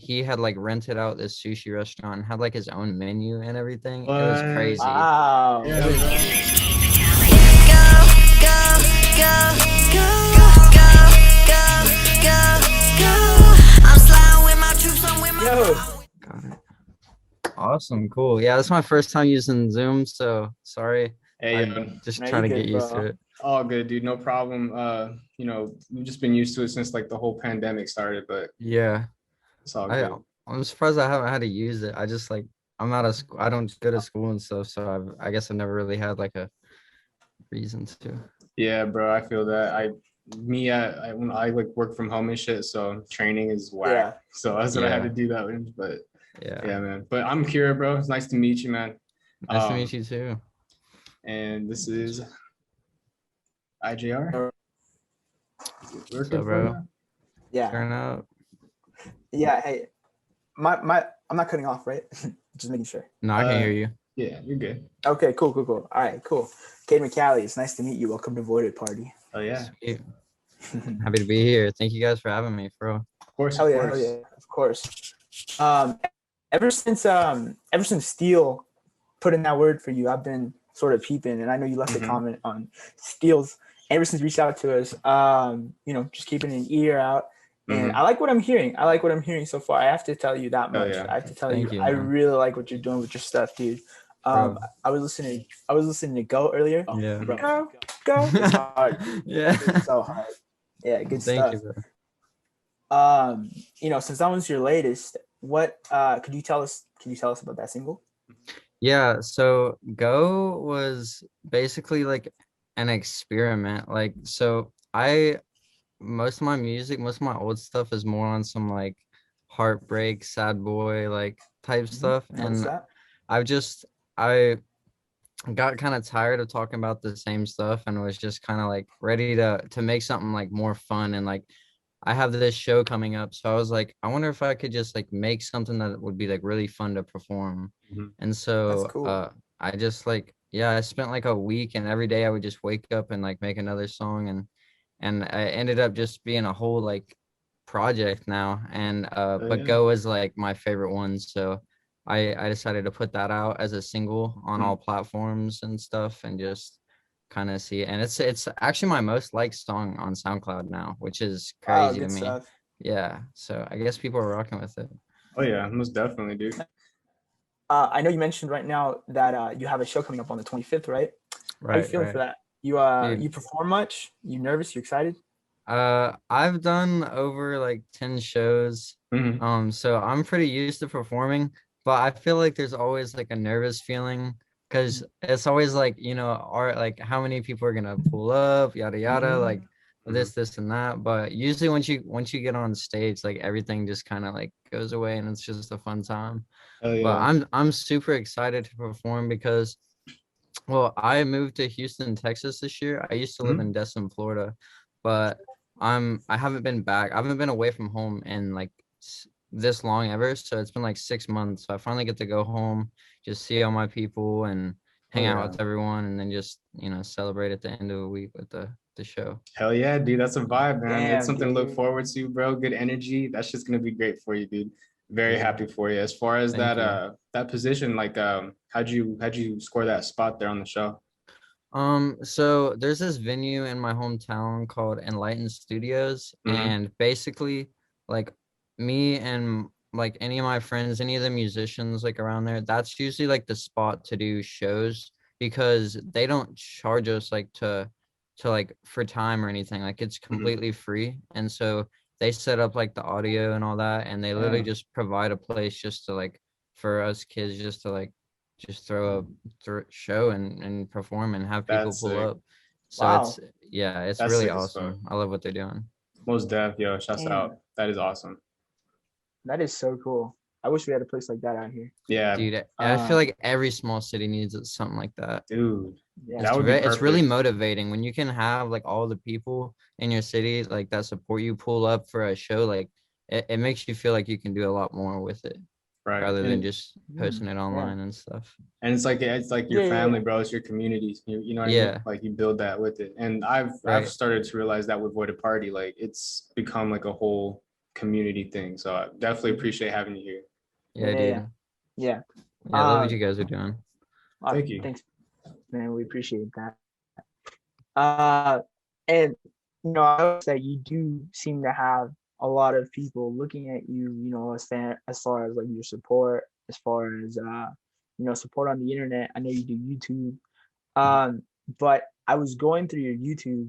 he had like rented out this sushi restaurant and had like his own menu and everything. It was What? crazy. Wow. Yeah, bro. Yo, Got it. Awesome, cool. Yeah, that's my first time using Zoom, so sorry. Hey, yo, I'm just no, you trying to get good, used to bro. it. all good, dude. No problem. We've just been used to it since like the whole pandemic started, but Yeah, it's all I good. I'm surprised I haven't had to use it. I just like I'm out of school. I don't go to school and stuff, so I guess I've never really had like a reason to. Yeah, bro, I feel that. When I like work from home and shit, so training is whack. Yeah. So that's what I had to Yeah, do that with. But yeah. yeah, man. But I'm Kira, bro. It's nice to meet you, man. Nice to meet Um, you too. and this is IJR. So, Working for bro, now? Yeah. turn up. Yeah. Hey, I'm not cutting off, right? Just making sure. No, I can hear you. Yeah, you're good. Okay, cool. All right, cool. Kade Mcalli, it's nice to meet you. Welcome to Voided Party. Oh yeah, Sweet. Happy to be here. Thank you guys for having me, bro. of course, Hell of yeah, course. of course. Um, ever since Steele put in that word for you, I've been sort of peeping, and I know you left a comment on Steele's. Ever since you reached out to us, just keeping an ear out. And I like what I'm hearing. I like what I'm hearing so far. I have to tell you that much. yeah. I have to tell Thank you, you, I man. really like what you're doing with your stuff, dude. Bro. I was listening to Go earlier. Yeah. Bro, Go. It's hard. Yeah. It's so hard. Yeah, good Thank stuff. you, bro. Since that was your latest, what could you tell us about that single? Yeah, so Go was basically like an experiment. Like, so most of my music, most of my old stuff is more on some like heartbreak, sad boy, like type stuff. Notice And that? I got kind of tired of talking about the same stuff and was just kind of like ready to make something like more fun. And like I have this show coming up, so I was like, I wonder if I could just like make something that would be like really fun to perform. And That's so cool. I just like, yeah, I spent like a week and every day I would just wake up and like make another song, and I ended up just being a whole like project now. And Oh but yeah. Go is like my favorite one, so I decided to put that out as a single on all platforms and stuff, and just kind of see it. And it's actually my most liked song on SoundCloud now, which is Wow, crazy to good me. stuff. Yeah, so I guess people are rocking with it. Oh yeah, most definitely, dude. I know you mentioned right now that you have a show coming up on the 25th, right? How are you Right, feeling for right. that? You Dude, perform much? You nervous? You excited? I've done over like 10 shows. Mhm. So I'm pretty used to performing, but I feel like there's always like a nervous feeling because it's always like, art, like how many people are gonna pull up, yada yada, like Mhm. this and that. But usually once you get on stage, like everything just kind of like goes away and it's just a fun time. Hell But yeah. I'm super excited to perform because, well, I moved to Houston, Texas this year. I used to live in Mhm. Destin, Florida, but I haven't been back. I haven't been away from home in like this long ever. So it's been like 6 months. So I finally get to go home, just see all my people and Oh hang out yeah. with everyone, and then just celebrate at the end of the week with the show. Hell yeah, dude. That's a vibe, man. It's Damn, something to look dude. forward to, bro. Good energy. That's just gonna be great for you, dude. Very Yeah, happy for you. As far as thank you. that position, like how'd you score that spot there on the show? So there's this venue in my hometown called Enlightened Studios, Mm-hmm. and basically, like me and like any of my friends, any of the musicians like around there, that's usually like the spot to do shows because they don't charge us like to like for time or anything. Like it's Mm-hmm. completely free. And so they set up like the audio and all that, and they literally Yeah, just provide a place just to like for us kids just to like just throw a show and perform and have people that's pull sick. up. So Wow. it's yeah, it's That's really sick as fuck. awesome. I love what they're doing. Most def, yo, shouts Damn. out. That is awesome. That is so cool. I wish we had a place like that out here. Yeah, Dude, I feel Um, like every small city needs something like that. dude, yeah. that would be It's really perfect. motivating when you can have like all the people in your city like that support you pull up for a show. Like it makes you feel like you can do a lot more with it Right. rather than And just Mm, posting it yeah. online and stuff. it's like your Yeah, yeah, family, yeah. bro. It's your community. You know what I mean? Yeah, Like you build that with it. And I've right. started to realize that with Void Party, like it's become like a whole community thing. So I definitely appreciate having you here. Yeah, Yeah, dude. yeah. Yeah, I love what Um, you guys are doing. Thank you. Thanks, man. We appreciate that. Uh, and I would say you do seem to have a lot of people looking at you, as far as like your support, as far as support on the internet. I know you do YouTube. Um, but I was going through your YouTube,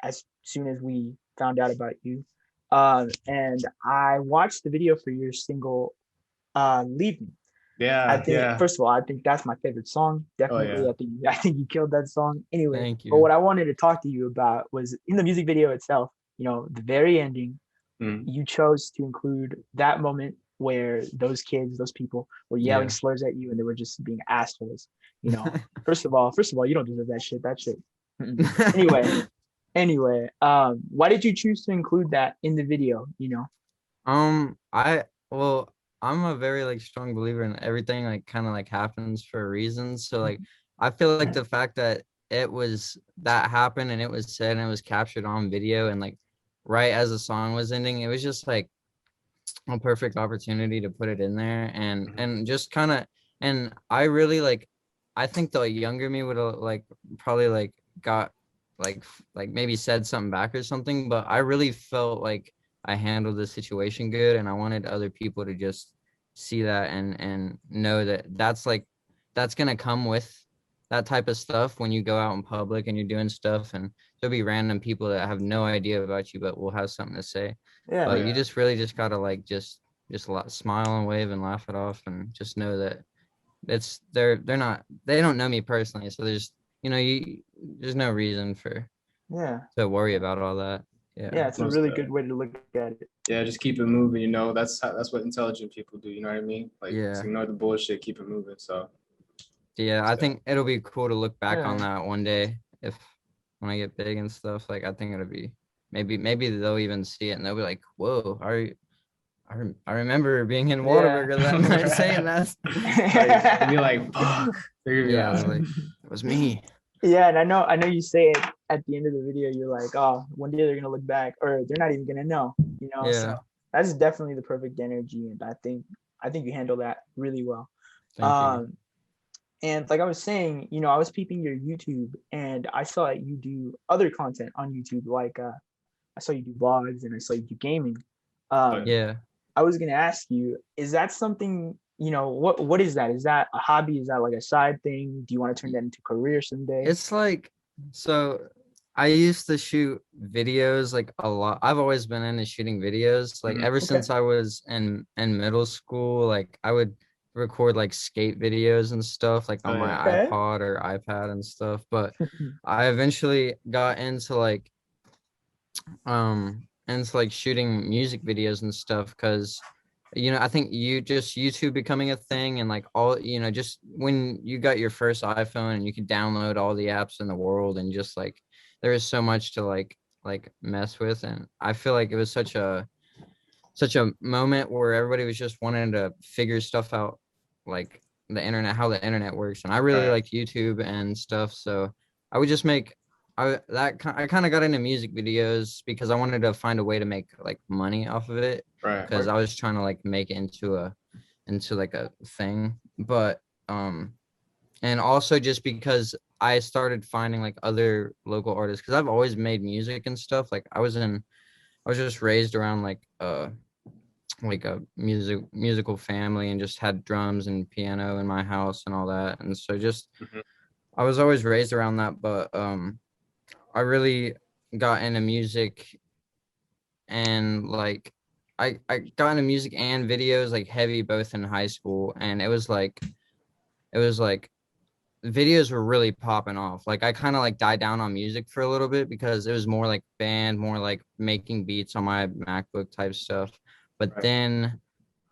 as soon as we found out about you. And I watched the video for your single Leave Me. I Yeah, think yeah. first of all, I think that's my favorite song. Oh Definitely. yeah. I think you killed that song. Anyway, Thank but you. what I wanted to talk to you about was in the music video itself, the very ending, Mm. you chose to include that moment where those kids, those people were yelling Yeah. slurs at you and they were just being assholes. First of all, you don't deserve that shit. That shit. Anyway, why did you choose to include that in the video? I well, I'm a very like strong believer in everything like kind of like happens for a reason. So like I feel like the fact that it was that happened and it was said and it was captured on video and like right as the song was ending, it was just like a perfect opportunity to put it in there and just kind of and I really like I think the younger me would have like probably like got like maybe said something back or something, but I really felt like I handled the situation good and I wanted other people to just see that and know that that's like that's gonna come with that type of stuff when you go out in public and you're doing stuff and there'll be random people that have no idea about you but will have something to say. Yeah. But Yeah. you just really just gotta like just smile and wave and laugh it off and just know that it's they're not they don't know me personally, so there's there's no reason for Yeah. to worry about all that. Yeah. Yeah. It's a Most really good way to look at it. Yeah, just keep it moving. That's what intelligent people do. You know what I mean? Like, Yeah. just ignore the bullshit, keep it moving. So Yeah, I think it'll be cool to look back on Yeah. that one day if when I get big and stuff. Like I think it'll be maybe they'll even see it and they'll be like, "Whoa, I remember being in Whataburger that night saying that." like, be like, fuck. Yeah, they're like, it was me. Yeah, and I know you say it at the end of the video. You're like, oh, one day they're gonna look back, or they're not even gonna know. Yeah. So that's definitely the perfect energy, and I think you handle that really well. Thank you. And like I was saying, I was peeping your YouTube, and I saw that you do other content on YouTube. Like I saw you do vlogs, and I saw you do gaming. Yeah. I was gonna ask you, is that something? What is that? Is that a hobby? Is that like a side thing? Do you want to turn that into a career someday? It's like so I used to shoot videos like a lot. I've always been into shooting videos. Like ever Okay. since I was in middle school, like I would record like skate videos and stuff like on my Okay. iPod or iPad and stuff. But I eventually got into like shooting music videos and stuff because I think YouTube becoming a thing and like all just when you got your first iPhone and you could download all the apps in the world and just like there is so much to like mess with, and I feel like it was such a moment where everybody was just wanting to figure stuff out, like how the internet works, and I really liked YouTube and stuff, so I would just make I kind of got into music videos because I wanted to find a way to make like money off of it right. because I was trying to like make it into like a thing, but and also just because I started finding like other local artists because I've always made music and stuff. Like I was just raised around like a musical family and just had drums and piano in my house and all that, and so just I was always raised around that, but I really got into music and like I got into music and videos like heavy both in high school, and it was like videos were really popping off. Like I kind of like died down on music for a little bit because it was more like band, more like making beats on my MacBook type stuff. But then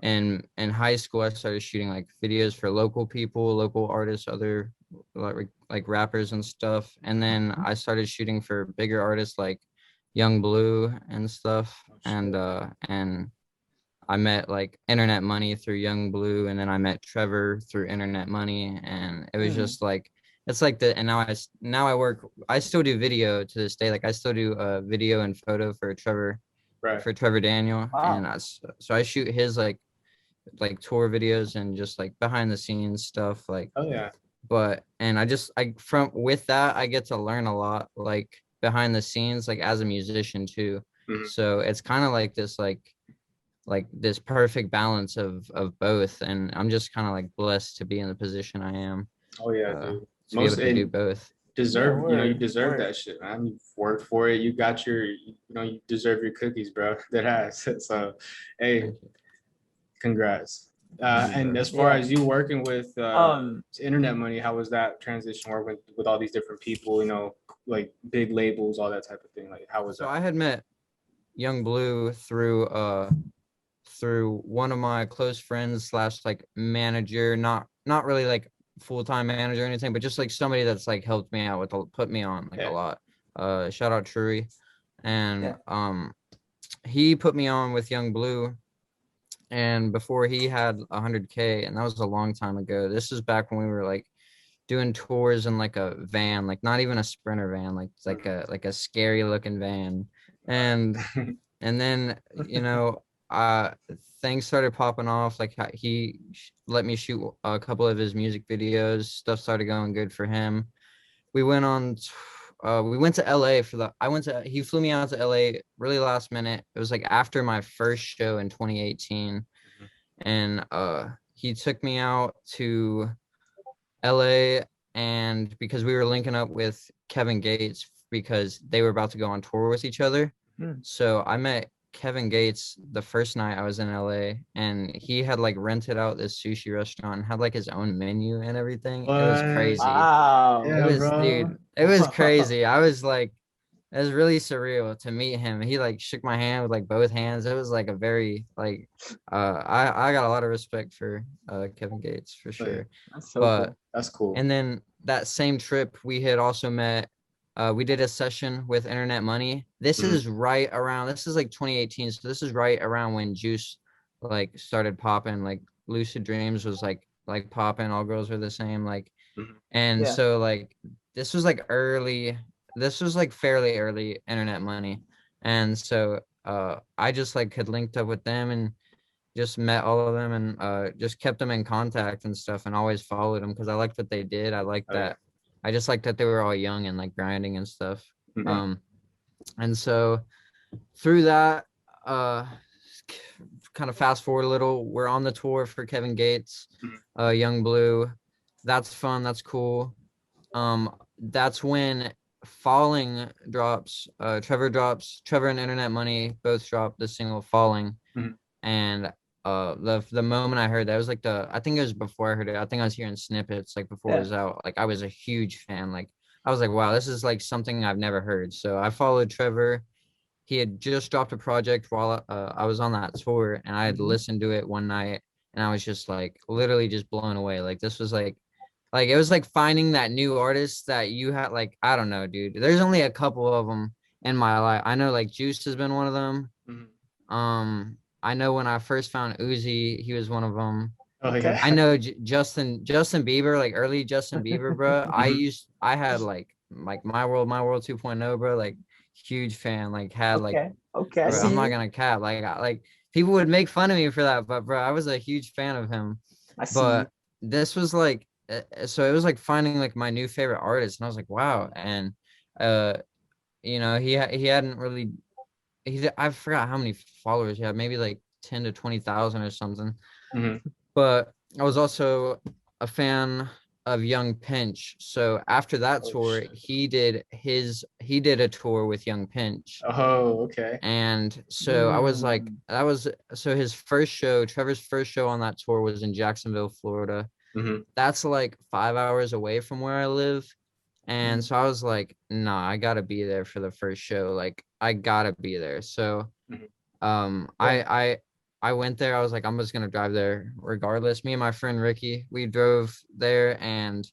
in high school I started shooting like videos for local people, local artists, other like rappers and stuff. And then I started shooting for bigger artists like Young Blue and stuff. And I met like Internet Money through Young Blue, and then I met Trevor through Internet Money, and it was just like it's like and now I still do video to this day. Like I still do video and photo for Trevor Right. for Trevor Daniel, and Wow. so I shoot his like tour videos and just like behind the scenes stuff like. Oh yeah. But and I from with that I get to learn a lot like behind the scenes like as a musician too. Mhm. So it's kind of like this like this perfect balance of both, and I'm just kind of like blessed to be in the position I am, Oh yeah, uh dude. to be able Most to do and both. Yeah, deserve, you word, deserve word. that shit, man. You've worked for it. You got your, you deserve your cookies, bro. That has. So, hey, Thank you. congrats. Thank you, And bro. as far Yeah. as you working with Um, internet money, how was that transition working with all these different people, like big labels, all that type of thing? Like, how was So that? I had met Young Blue through one of my close friends slash like manager, not really like full-time manager or anything, but just like somebody that's like helped me out with put me on like a Yeah. lot. Shout out Trury. And yeah. he put me on with Young Blue, and before he had 100K, and that was a long time ago. This is back when we were like doing tours in like a van, like not even a Sprinter van, like it's like a scary looking van. And and then uh things started popping off, like he let me shoot a couple of his music videos. Stuff started going good for him. We went on we went to LA for the I went to he flew me out to LA really last minute. It was like after my first show in 2018, and he took me out to LA, and because we were linking up with Kevin Gates because they were about to go on tour with each other. Hmm. So I met Kevin Gates the first night I was in LA, and he had like rented out this sushi restaurant and had like his own menu and everything. It was What? crazy. Wow. It Yeah, was, bro. dude, it was crazy. I was like, it was really surreal to meet him. He like shook my hand with like both hands. It was like a very like I got a lot of respect for Kevin Gates for Oh, yeah. sure. That's so But cool. That's cool. and then that same trip we had also met we did a session with Internet Money. Mhm. This is like 2018, so this is right around when Juice like started popping, like Lucid Dreams was like popping, All Girls Are the Same, like. Mhm. And Yeah. so like this was like early, this was like fairly early Internet Money. And so I just like had linked up with them and just met all of them, and just kept them in contact and stuff, and always followed them because I liked what they did. I liked Oh yeah. that. I just liked that they were all young and like grinding and stuff. Mhm. Um, and so through that, uh, kind of fast forward a little, we're on the tour for Kevin Gates, Mhm. Young Blue. That's fun. That's cool. That's when Falling drops. Trevor and Internet Money both dropped the single Falling, Mhm. and the moment I heard that, it was like I think it was before I heard it. I think I was hearing snippets like before it Yeah. was out. Like I was a huge fan. Like I was like, wow, this is like something I've never heard. So I followed Trevor. He had just dropped a project while I was on that tour, and I had Hmm. listened to it one night, and I was just like literally just blown away. Like this was like it was like finding that new artist that you had. Like I don't know, dude. There's only a couple of them in my life. I know like Juice has been one of them. Mhm. I know when I first found Uzi, he was one of them. Oh Okay. I yeah. know Justin Bieber, like early Justin Bieber, bro. Mhm. I had like My World 2.0, bro. Like huge fan. Like had like, Okay. Okay. I bro. I'm see not you. gonna cap. Like people would make fun of me for that, but bro, I was a huge fan of him. I see you. But this was like, so it was like finding like my new favorite artist, and I was like, wow. And uh, he hadn't really I forgot how many followers he had, maybe like 10 to 20,000 or something. Mhm. But I was also a fan of Young Pinch. So after that Oh tour, shit. he did a tour with Young Pinch. Oh, okay. And so I was like, Mm. that was so his first show, Trevor's first show on that tour was in Jacksonville, Florida. Mhm. That's like 5 hours away from where I live. And Mm. so I was like, nah, I gotta be there for the first show. Like I gotta be there. So Mhm. um Yeah. I I I went there. I was like, I'm just gonna drive there regardless. Me and my friend Ricky, we drove there, and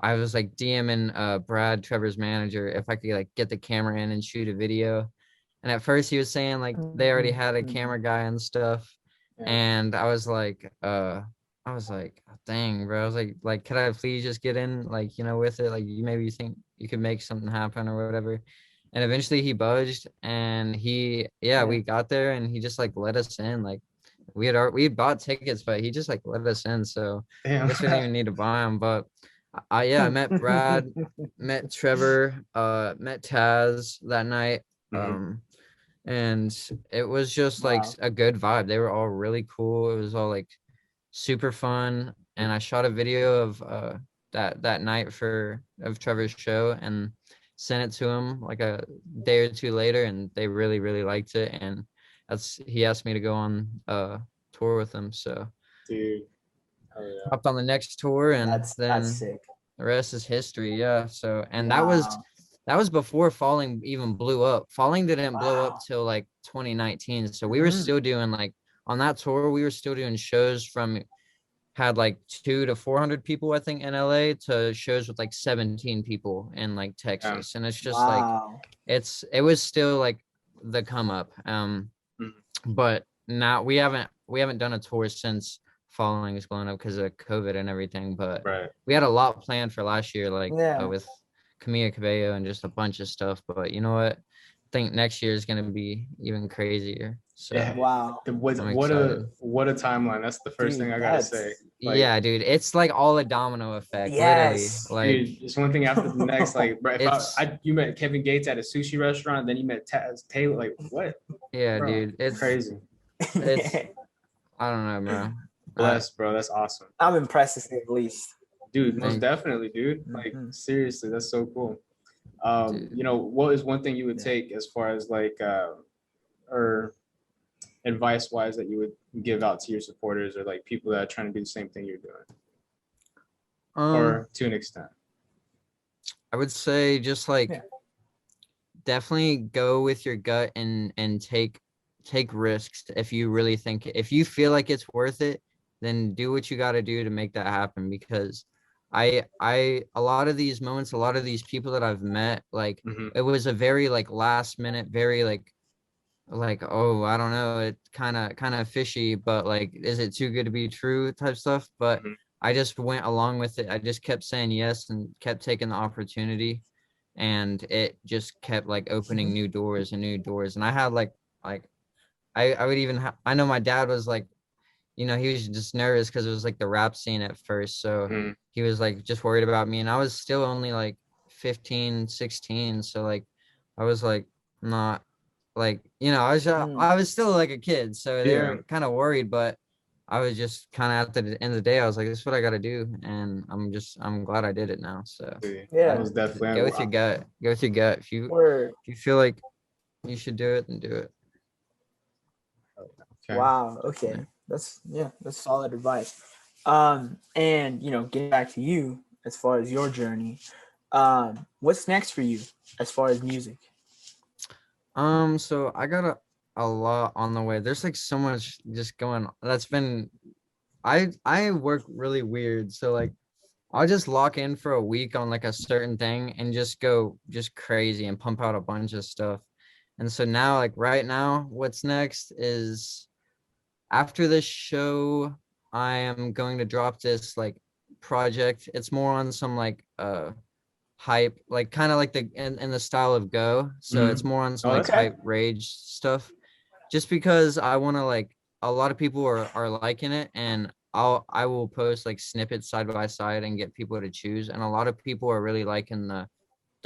I was like DMing Brad, Trevor's manager, if I could like get the camera in and shoot a video. And at first he was saying like they already had a Mhm. camera guy and stuff. Yeah. And I was like, dang, bro. I was like, could I please just get in, like, with it? Like, you maybe think you could make something happen or whatever. and eventually he budged, and we got there, and he just like let us in. Like we had bought tickets, but he just like let us in. So I Damn. guess we didn't even need to buy them. But I met Brad, met Trevor, met Taz that night. And it was just like Wow. a good vibe. They were all really cool. It was all like super fun. And I shot a video of that night of Trevor's show and sent it to him like a day or two later, and they really, really liked it. And he asked me to go on a tour with him. So Dude. Oh yeah. hopped on the next tour, and That's then sick. the rest is history. Yeah. So, and Wow. that was before Falling even blew up. Falling didn't blow up Wow. till like 2019. So we were still doing like on that tour, we were still doing shows from had like 200 to 400 people, I think, in LA to shows with like 17 people in like Texas. And it's just like Wow. it was still like the come up. But now we haven't done a tour since Falling is blown up because of COVID and everything. But Right. we had a lot planned for last year, like Yeah. with Camilla Cabello and just a bunch of stuff. But you know what? I think next year is gonna be even crazier. So Yeah. Wow. I'm What excited. a timeline. That's the first Dude, thing I gotta say. Like, Yeah, dude, it's like all a domino effect, literally. yes. Like dude, it's one thing after the next. Like, bro, if it's you met Kevin Gates at a sushi restaurant, then you met Taz Taylor. Like, what? yeah, Bro, dude. crazy. It's I don't know, bro. Blessed, bro. That's awesome. I'm impressed to say the least. Dude, most Thank- definitely, dude. Like, seriously, that's so cool. Dude. You know, what is one thing you would Yeah. take as far as like or advice wise that you would give out to your supporters or like people that are trying to do the same thing you're doing? Or to an extent. I would say just like Yeah. definitely go with your gut and take risks if you really think if you feel like it's worth it, then do what you got to do to make that happen. Because I a lot of these moments, a lot of these people that I've met, like it was a very like last minute, very like oh I don't know, it kind of fishy, but like is it too good to be true type stuff. But I just went along with it. I just kept saying yes and kept taking the opportunity, and it just kept like opening new doors and new doors. And I had like I would even I know my dad was like, you know, he was just nervous because it was like the rap scene at first, so he was like just worried about me, and I was still only like 15, 16, so like I was like not like, you know, I was still like a kid, so they were kind of worried. But I was just kind of at the end of the day, I was like, this is what I got to do, and I'm glad I did it now. So Yeah. That was definitely go with your gut. Go with your gut. If you feel like you should do it, then do it. Okay. Wow. Okay. That's solid advice. And you know, getting back to you as far as your journey, what's next for you as far as music? So I got a lot on the way. There's like so much just going on. That's been I work really weird. So like I'll just lock in for a week on like a certain thing and just go just crazy and pump out a bunch of stuff. And so now, like right now, what's next is after this show, I am going to drop this like project. It's more on some like hype, like kind of like in the style of Go. So it's more on some like hype rage stuff. Just because I want to like a lot of people are liking it, and I will post like snippets side by side and get people to choose. And a lot of people are really liking the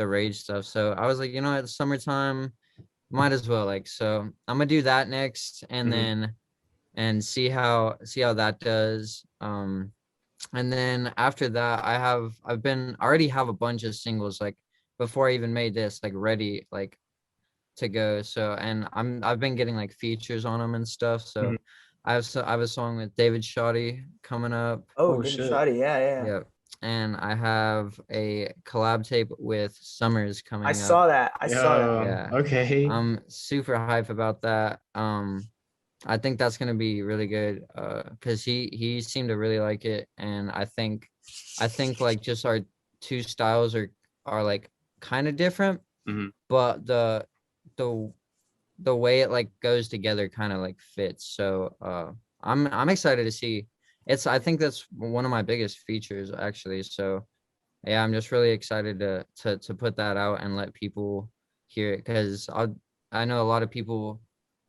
rage stuff. So I was like, you know, it's summertime, might as well like. So I'm gonna do that next, and then and see how that does. And then after that, I already have a bunch of singles like before I even made this like ready like to go. So and I've been getting like features on them and stuff. So I have a song with David Shoddy coming up. Oh, David Shoddy, yeah. Yeah. And I have a collab tape with Summers coming I up. saw that. Yeah. Okay. I'm super hype about that. I think that's gonna be really good because he seemed to really like it, and I think like just our two styles are like kind of different, but the way it like goes together kind of like fits. So I'm excited to see. I think that's one of my biggest features actually. So yeah, I'm just really excited to put that out and let people hear it, because I know a lot of people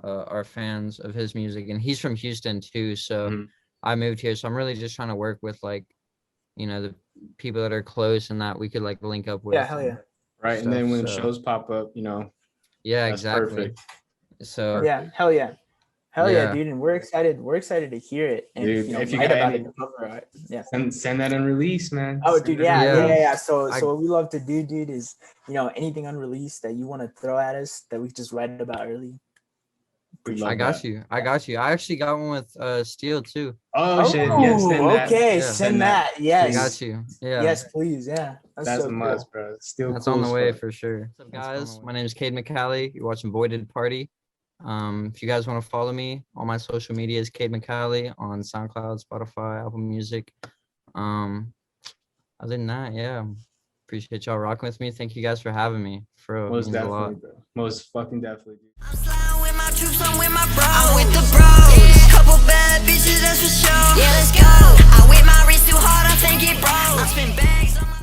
are fans of his music, and he's from Houston too. So Mhm. I moved here, so I'm really just trying to work with like, the people that are close and that we could like link up with. Yeah, hell yeah. Right. And then when So shows pop up, yeah, that's exactly. perfect. So Yeah, hell yeah. Hell yeah, Yeah. dude. And we're excited to hear it. And Dude, you know, if you write got about any- it in the cover art. Yeah. Send that in release, man. Oh, Send dude, it yeah, in yeah, Yeah. yeah, release. yeah. So, I- so what we love to do, dude, is anything unreleased that you want to throw at us that we just write about early. We I love got that. you. I got you. I actually got one with Steel too. Oh, shit. Yes, Oh, send that. okay, Yeah. send that. Yes, I got you. Yeah. yes, please, yeah. That's so a must, bro. It's still That's cool on the as way fuck. for sure. What's up, guys? My name is Kade Mcalli. You're watching Voided Party. If you guys want to follow me, all my social media is Kade Mcalli on SoundCloud, Spotify, Apple Music. Other than that, yeah, appreciate y'all rocking with me. Thank you guys for having me. For real, it Most means a lot. definitely, bro. Most fucking definitely, dude. I'm sliding with my troops, I'm with my bros. I'm with the bros. Couple bad bitches, that's for sure.